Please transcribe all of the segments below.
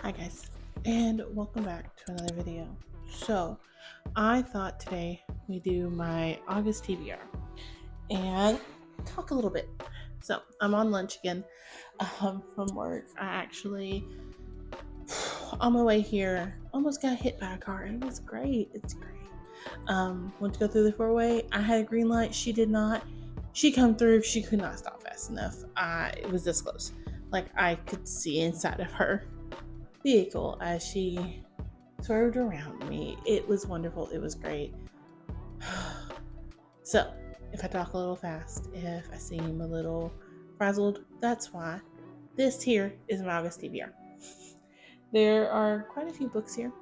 Hi guys, and welcome back to another video. So, I thought today we do my August TBR and talk a little bit. So, I'm on lunch again from work. I actually, on my way here, almost got hit by a car. It was great. It's great. Went to go through the four-way. I had a green light. She did not. She come through. She could not stop fast enough. It was this close. Like I could see inside of her vehicle as she swerved around me. It was wonderful. It was great. So, if I talk a little fast, if I seem a little frazzled, that's why. This here is my August TBR. There are quite a few books here,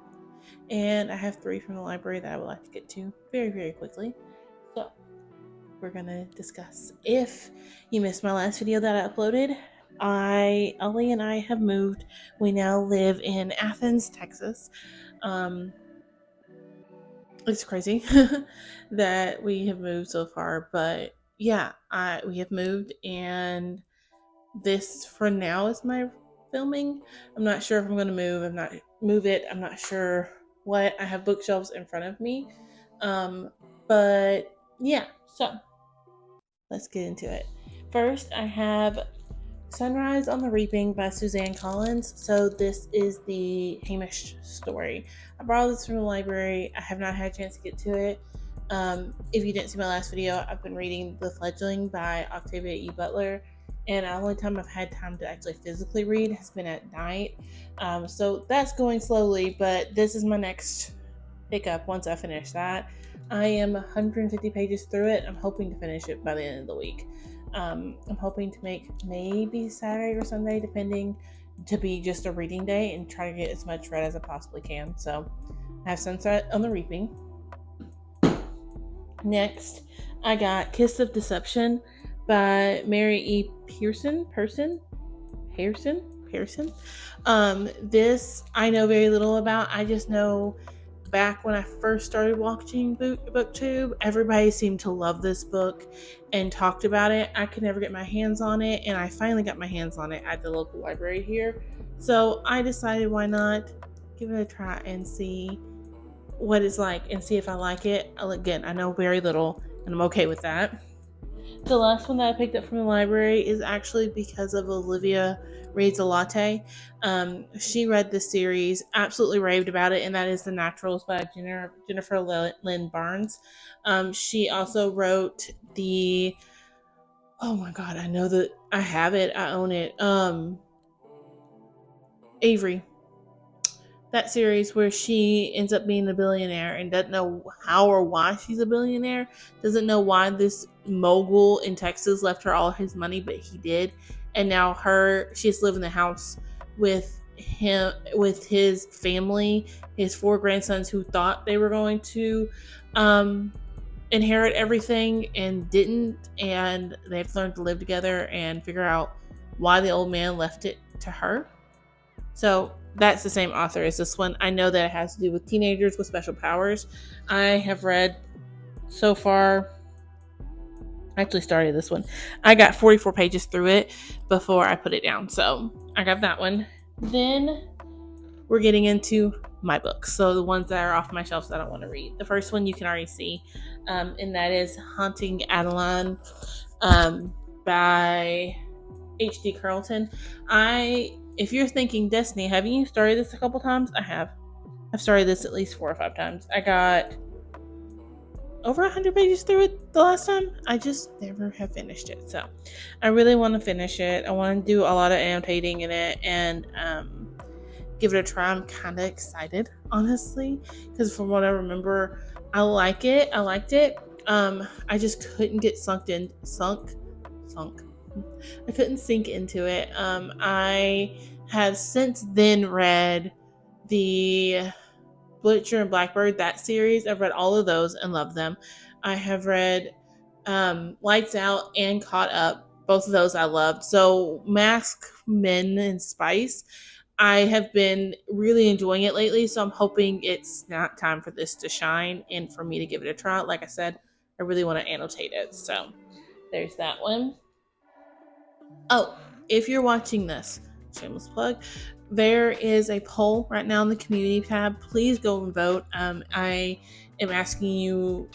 and I have 3 from the library that I would like to get to very, very quickly. So, we're gonna discuss. If you missed my last video that I uploaded, Ollie and I have moved. We now live in Athens, Texas. It's crazy that we have moved so far, but yeah, we have moved, and this for now is my filming. I'm not sure if I'm going to move. I'm not move it. I'm not sure what. I have bookshelves in front of me, but yeah. So let's get into it. First, I have Sunrise on the Reaping by Suzanne Collins. So this is the Hamish story. I borrowed this from the library. I have not had a chance to get to it. If you didn't see my last video, I've been reading The Fledgling by Octavia E. Butler, and the only time I've had time to actually physically read has been at night. So that's going slowly, but this is my next pickup once I finish that. I am 150 pages through it. I'm hoping to finish it by the end of the week. I'm hoping to make maybe Saturday or Sunday, depending, to be just a reading day and try to get as much read as I possibly can. So I have Sunset on the Reaping. Next, I got Kiss of Deception by Mary E. Pearson. This I know very little about. I just know back when I first started watching booktube, everybody seemed to love this book and talked about it. I could never get my hands on it, and I finally got my hands on it at the local library here. So I decided, why not give it a try and see what it's like and see if I like it. Again, I know very little, and I'm okay with that. The last one that I picked up from the library is actually because of Olivia Reads a Latte. She read the series, absolutely raved about it, and that is The Naturals by Jennifer Lynn Barnes. She also wrote the, oh my god, I know that I have it, I own it. Avery. That series where she ends up being a billionaire and doesn't know how or why she's a billionaire, doesn't know why this mogul in Texas left her all his money, but he did. And now she's living in the house with him, with his family, his 4 grandsons who thought they were going to inherit everything and didn't, and they've learned to live together and figure out why the old man left it to her. So that's the same author as this one. I know that it has to do with teenagers with special powers. I have read so far, I actually started this one. I got 44 pages through it before I put it down. So I got that one. Then we're getting into my books. So the ones that are off my shelves that I don't want to read. The first one you can already see, and that is Haunting Adeline by H.D. Carlton. If you're thinking, Destiny, have you started this a couple times? I have. I've started this at least 4 or 5 times. I got over 100 pages through it the last time. I just never have finished it. So I really want to finish it. I want to do a lot of annotating in it and give it a try. I'm kind of excited, honestly, because from what I remember, I liked it. I just couldn't get sunk. I couldn't sink into it. I have since then read the Butcher and Blackbird, that series. I've read all of those and loved them. I have read Lights Out and Caught Up. Both of those I loved. So Mask, Men, and Spice, I have been really enjoying it lately. So I'm hoping it's not time for this to shine and for me to give it a try. Like I said, I really want to annotate it. So there's that one. Oh, if you're watching this, shameless plug, there is a poll right now in the community tab. Please go and vote. I've asked two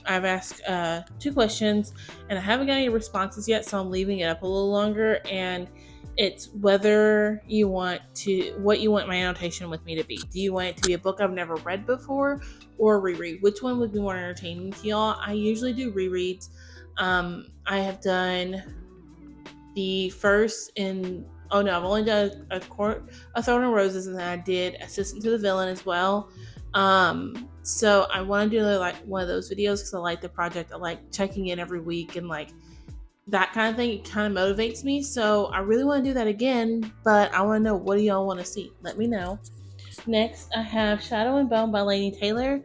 questions and I haven't got any responses yet, so I'm leaving it up a little longer. And it's what you want my annotation with me to be. Do you want it to be a book I've never read before or reread? Which one would be more entertaining to y'all? I usually do rereads. I have done the first in oh no, I've only done a Throne of Roses, and then I did Assistant to the Villain as well. So I want to do like one of those videos because I like the project. I like checking in every week and like that kind of thing. It kind of motivates me. So I really want to do that again, but I want to know, what do y'all want to see? Let me know. Next, I have Shadow and Bone by Laini Taylor.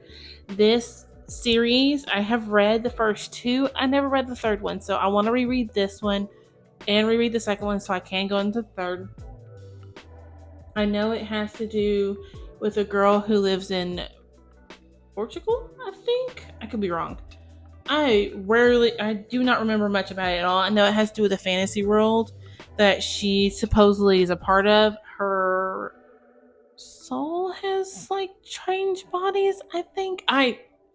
This series, I have read the first two. I never read the third one, so I want to reread this one and reread the second one so I can go into the third. I know it has to do with a girl who lives in Portugal, I think. I could be wrong. I do not remember much about it at all. I know it has to do with a fantasy world that she supposedly is a part of. Her soul has like changed bodies, I think.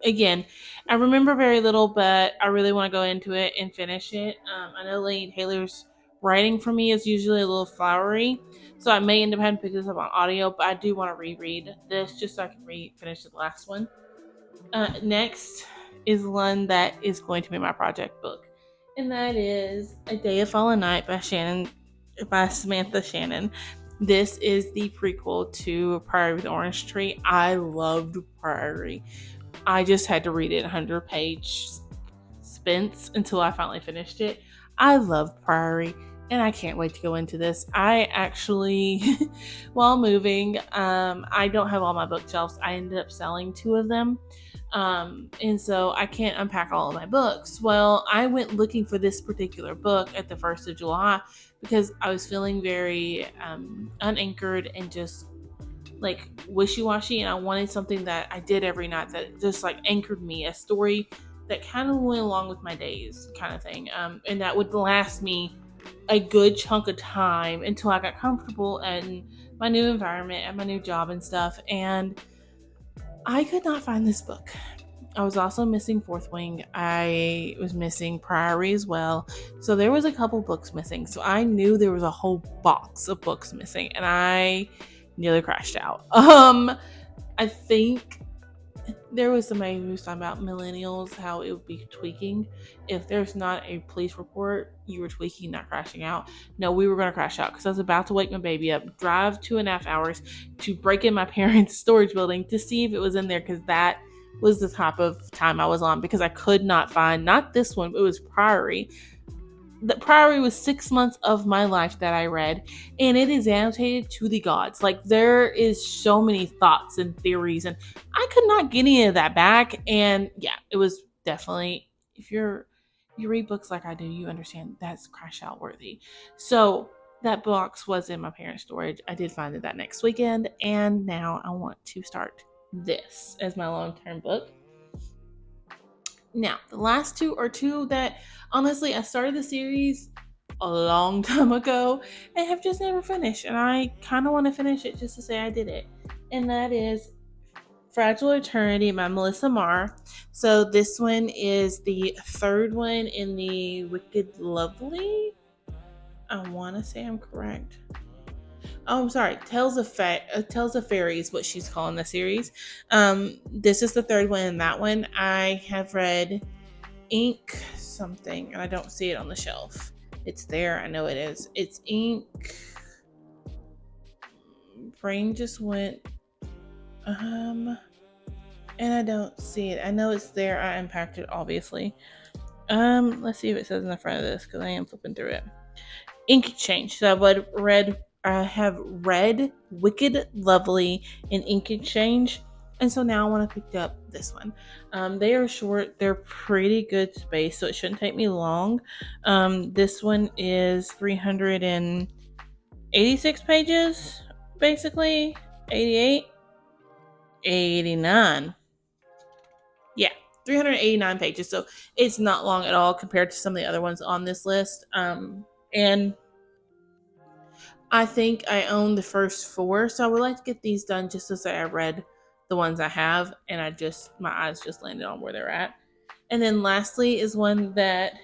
Again, I remember very little, but I really want to go into it and finish it. I know Lane Taylor's writing for me is usually a little flowery, so I may end up having to pick this up on audio, but I do want to reread this just so I can finish the last one. Next is one that is going to be my project book, and that is A Day of Fallen Night by Samantha Shannon. This is the prequel to Priory with Orange Tree. I loved Priory. I just had to read it 100-page stints until I finally finished it. I loved Priory, and I can't wait to go into this. I actually, while moving, I don't have all my bookshelves. I ended up selling two of them. And so I can't unpack all of my books. Well, I went looking for this particular book at the 1st of July because I was feeling very unanchored and just like wishy-washy, and I wanted something that I did every night that just like anchored me, a story that kind of went along with my days kind of thing, and that would last me a good chunk of time until I got comfortable in my new environment and my new job and stuff. And I could not find this book. I was also missing Fourth Wing. I was missing Priory as well. So there was a couple books missing. So I knew there was a whole box of books missing, and I nearly crashed out. I think there was somebody who was talking about millennials, how it would be tweaking. If there's not a police report, you were tweaking, not crashing out. No, we were going to crash out because I was about to wake my baby up, drive 2.5 hours to break in my parents' storage building to see if it was in there, because that was the type of time I was on, because I could not find, not this one, but it was Priory. The Priory was 6 months of my life that I read, and it is annotated to the gods. Like, there is so many thoughts and theories, and I could not get any of that back. And yeah, it was definitely, if you read books like I do, you understand that's crash out worthy. So that box was in my parents' storage. I did find it that next weekend, and now I want to start this as my long-term book. Now, the last two are two that, honestly, I started the series a long time ago and have just never finished. And I kind of want to finish it just to say I did it. And that is Fragile Eternity by Melissa Marr. So this one is the third one in the Wicked Lovely. I want to say I'm correct. Oh, I'm sorry. Tales of Fairies, what she's calling the series. This is the third one in that one. I have read Ink something, and I don't see it on the shelf. It's there. I know it is. It's Ink. Brain just went. And I don't see it. I know it's there. I unpacked it, obviously. Let's see if it says in the front of this, because I am flipping through it. Ink Exchange. So I have read Wicked Lovely and Ink Exchange, and so now I want to pick up this one. They are short. They're pretty good space, so it shouldn't take me long. This one is 386 pages, basically. 88, 89. Yeah, 389 pages. So it's not long at all compared to some of the other ones on this list. And I think I own the first four, so I would like to get these done just to say I read the ones I have, and my eyes just landed on where they're at. And then lastly is one that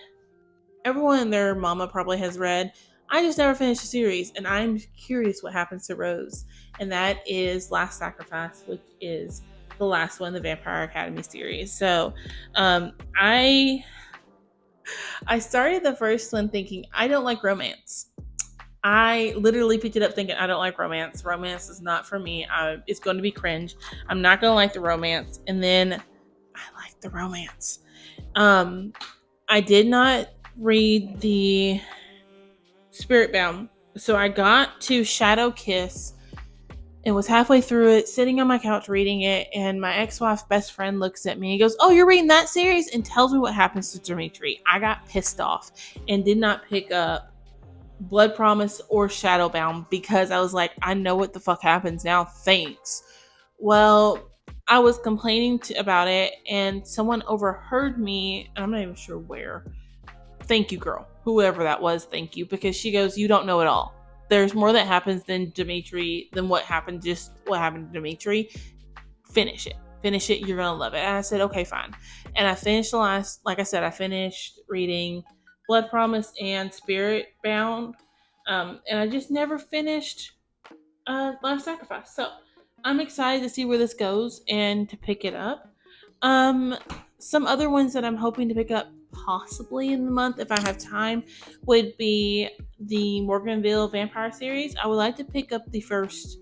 everyone and their mama probably has read. I just never finished the series, and I'm curious what happens to Rose. And that is Last Sacrifice, which is the last one, the Vampire Academy series. So, um, I I started the first one thinking I don't like romance. I literally picked it up thinking I don't like romance. Romance is not for me. It's going to be cringe. I'm not going to like the romance. And then I like the romance. Um, I did not read the Spirit Bound. So I got to Shadow Kiss and was halfway through it, sitting on my couch reading it, and my ex-wife's best friend looks at me and goes, "Oh, you're reading that series?" and tells me what happens to Dimitri. I got pissed off and did not pick up Blood Promise or Shadowbound because I was like, I know what the fuck happens now. Thanks. Well, I was complaining about it, and someone overheard me, and I'm not even sure where. Thank you, girl. Whoever that was, thank you. Because she goes, "You don't know it all. There's more that happens than what happened, just what happened to Dimitri. Finish it. Finish it. You're going to love it." And I said, okay, fine. And I finished like I said, I finished reading Blood Promise and Spirit Bound. And I just never finished Last Sacrifice. So I'm excited to see where this goes and to pick it up. Um, some other ones that I'm hoping to pick up possibly in the month if I have time would be the Morganville Vampire series. I would like to pick up the first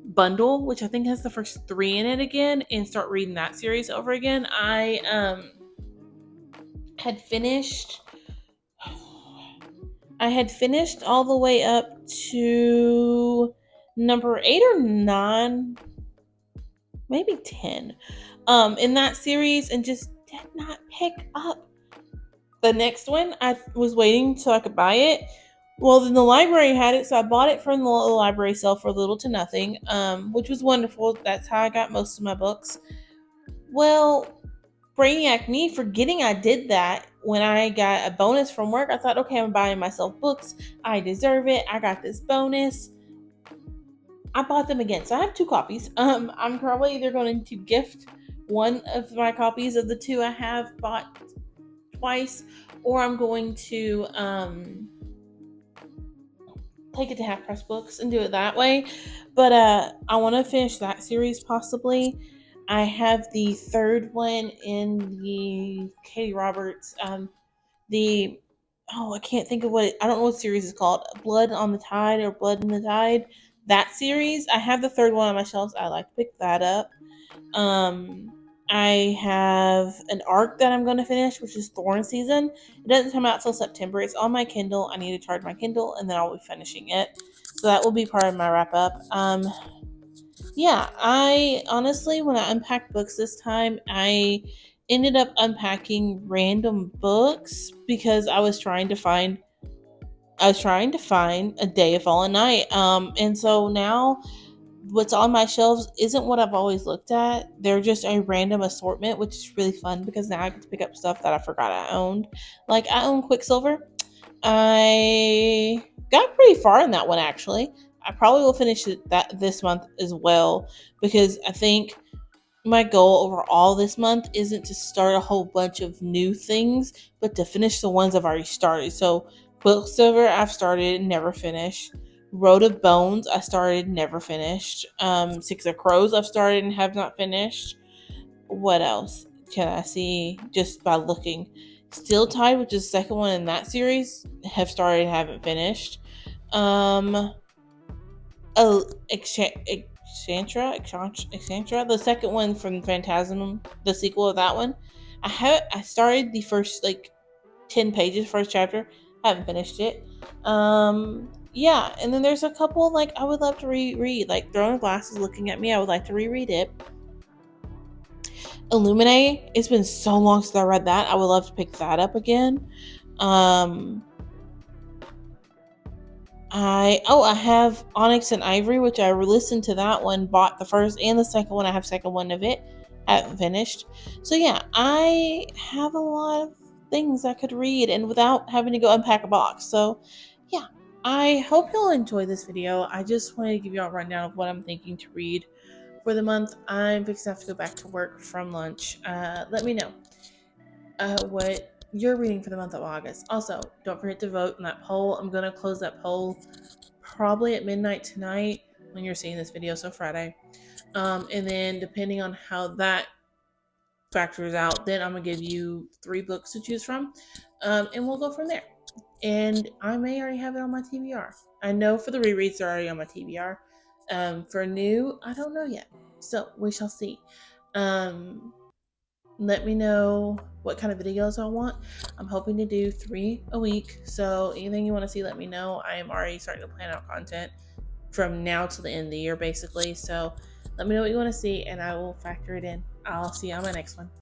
bundle, which I think has the first three in it again, and start reading that series over again. I had finished I had finished all the way up to number 8 or 9, maybe 10, in that series, and just did not pick up the next one. I was waiting so I could buy it. Well, then the library had it, so I bought it from the library sale for little to nothing, which was wonderful. That's how I got most of my books. Well, Brainiac me, forgetting I did that when I got a bonus from work. I thought, okay, I'm buying myself books. I deserve it. I got this bonus. I bought them again. So I have 2 copies. I'm probably either going to gift one of my copies of the 2 I have bought twice, or I'm going to take it to Half Price Books and do it that way. But I want to finish that series possibly. I have the third one in the Katie Roberts, the I can't think of I don't know what series it's called. Blood on the Tide or Blood in the Tide. That series. I have the third one on my shelves. I like to pick that up. Um, I have an arc that I'm going to finish, which is Thorn Season. It doesn't come out till September. It's on my Kindle. I need to charge my Kindle, and then I'll be finishing it. So that will be part of my wrap up. Yeah, I honestly, when I unpacked books this time, I ended up unpacking random books because I was trying to find A Day of Fallen Night. And so now what's on my shelves isn't what I've always looked at. They're just a random assortment, which is really fun because now I get to pick up stuff that I forgot I owned. Like I own Quicksilver. I got pretty far in that one actually. I probably will finish that this month as well because I think my goal overall this month isn't to start a whole bunch of new things, but to finish the ones I've already started. So Quicksilver I've started, never finished. Road of Bones I started, never finished. Six of Crows I've started and have not finished. What else can I see just by looking? Steel Tide, which is the second one in that series, have started and haven't finished. Um, Exantra, the second one from Phantasm, the sequel of that one. I started the first 10 pages, first chapter. I haven't finished it. Yeah, and then there's a couple I would love to reread. Like Throne of Glass is looking at me. I would like to reread it. Illuminate. It's been so long since I read that. I would love to pick that up again. I have Onyx and Ivory, which I listened to that one, bought the first and the second one. I have second one of it, haven't finished. So yeah, I have a lot of things I could read and without having to go unpack a box. So yeah. I hope you'll enjoy this video. I just wanted to give you a rundown of what I'm thinking to read for the month. I'm fixing to have to go back to work from lunch. Let me know what you're reading for the month of August. Also, don't forget to vote in that poll. I'm going to close that poll probably at midnight tonight when you're seeing this video, so Friday. And then depending on how that factors out, then I'm going to give you 3 books to choose from, and we'll go from there. And I may already have it on my TBR. I know for the rereads, they're already on my TBR. For new, I don't know yet. So we shall see. Um, Let me know what kind of videos I want. I'm hoping to do 3 a week. So anything you want to see, let me know. I am already starting to plan out content from now to the end of the year, basically. So let me know what you want to see, and I will factor it in. I'll see you on my next one.